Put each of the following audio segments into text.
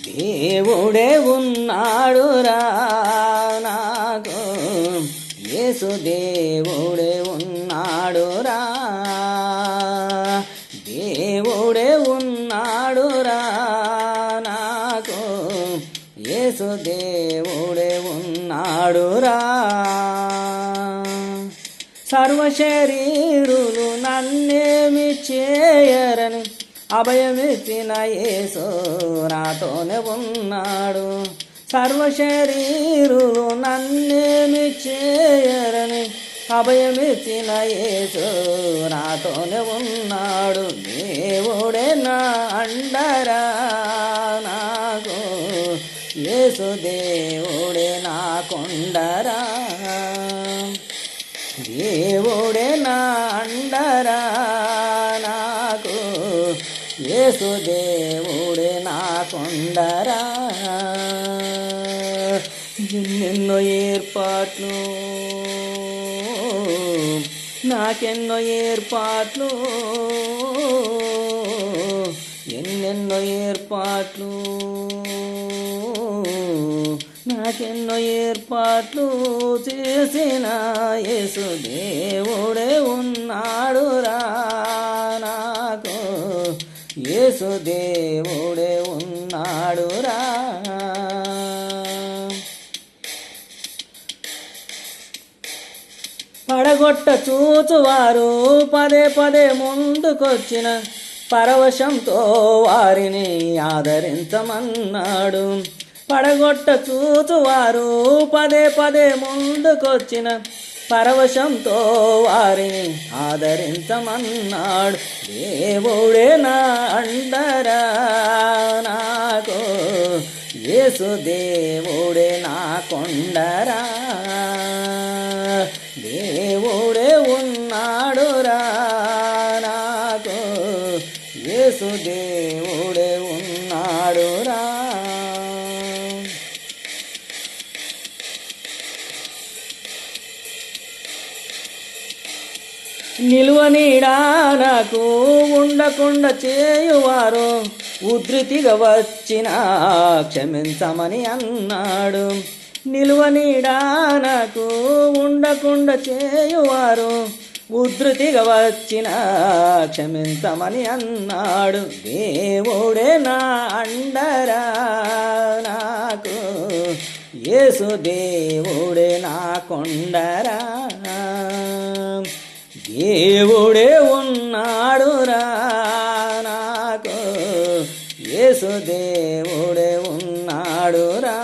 దేవుడే ఉన్నాడురా నాకు, యేసు దేవుడే ఉన్నాడురా, దేవుడే ఉన్నాడురా నాకు, యేసు దేవుడే ఉన్నాడురా. సర్వశరీరులు నన్నేమి చేయరని అభయమిచ్చిన యేసు నాతోనే ఉన్నాడు. సర్వశరీరులు నన్నేమి చేయరని అభయమిచ్చిన యేసు నాతోనే ఉన్నాడు. దేవుడే నా అండరా నాకు, యేసు దేవుడే నా కొండరా, దేవుడే నా అండరా నాకు, యేసు దేవుడే నా కొండరా. ఎన్నెన్నో ఏర్పాట్లు నాకెన్నో ఏర్పాట్లు, ఎన్నెన్నో ఏర్పాట్లు నాకెన్నో ఏర్పాట్లు చేసిన యేసు దేవుడే ఉన్నాడురా నాకు, యేసు దేవుడే ఉన్నాడురా. పడగొట్ట చూచువారు పదే పదే ముందుకొచ్చిన పరవశంతో వారిని ఆదరించమన్నాడు. పడగొట్ట చూచువారు పదే పదే ముందుకొచ్చిన పరవశంతో వారిని ఆదరించమన్నాడు. దేవుడే నా అండరా నాకు, యేసు దేవుడే నా కొండరా, దేవుడే ఉన్నాడురా నాకు, యేసు దేవుడే ఉన్నాడురా. నిలువనీడా నాకు ఉండకుండా చేయువారు ఉధృతిగా వచ్చిన క్షమించమని అన్నాడు. నిలువనీడా నాకు ఉండకుండా చేయువారు ఉధృతిగా వచ్చిన క్షమించమని అన్నాడు. దేవుడే నా అండరా నాకు, యేసు దేవుడే నా కొండరా, దేవుడే ఉన్నాడురా నాకు, యేసు దేవుడే ఉన్నాడురా.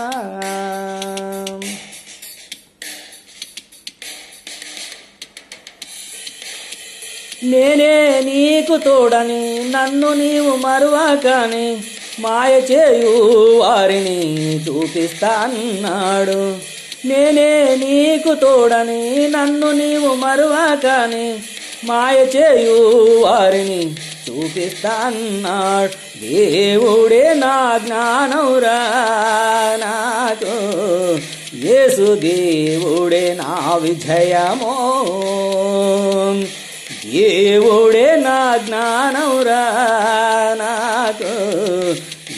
నేనే నీకు తోడని నన్ను నీవు మరువకని మాయ చేయు వారిని చూపిస్తా అన్నాడు. నేనే నీకు తోడని నన్ను నీవు మరువకని మాయ చేయు వారిని చూపిస్తా అన్నాడు. దేవుడే నా జ్ఞానమురా నాకు, యేసు దేవుడే నా విజయమో, దేవుడే నా జ్ఞానమురా నాకు,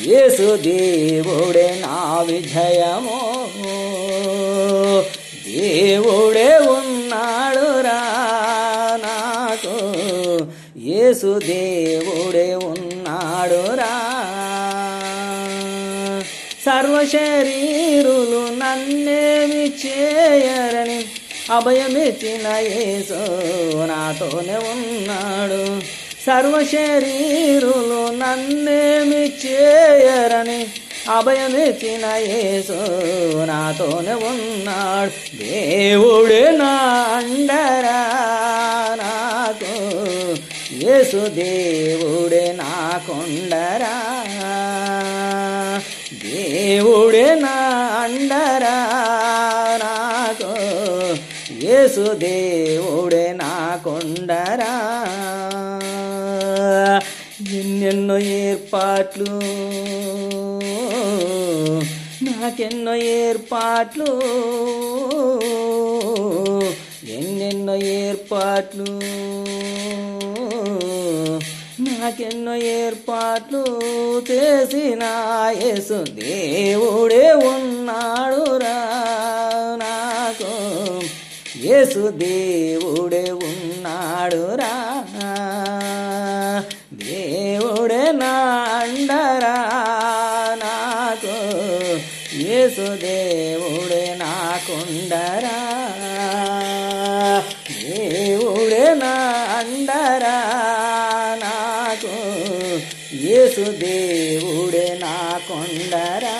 యేసు దేవుడే నా విజయమో, దేవుడే ఉన్నాడురా నాకు, యేసు దేవుడే ఉన్నాడురా. సర్వశరీరులు నన్నేమి చేయరని అభయమిచ్చిన యేసు నాతోనే ఉన్నాడు. సర్వశరీరులు నన్నేమి చేయరని అభయమిచ్చిన యేసు నాతోనే ఉన్నాడు. దేవుడే నా అండరా నాకు, యేసు దేవుడే నా కొండరా, దేవుడే నా అండరా నాకు, యేసు దేవుడే నా కొండరా. ఎన్నెన్నో ఏర్పాట్లు నాకెన్నో ఏర్పాట్లు, ఎన్నెన్నో ఏర్పాట్లు నాకెన్నో ఏర్పాట్లు చేసిన యేసు దేవుడే ఉన్నాడురా నాకు, యేసు దేవుడే ఉన్నాడురా, దేవుడే నా అండరా నాకు, యేసు దేవుడే నాకుండరా, దేవుడే నా అండరా నాకు, యేసు దేవుడే నాకుండరా.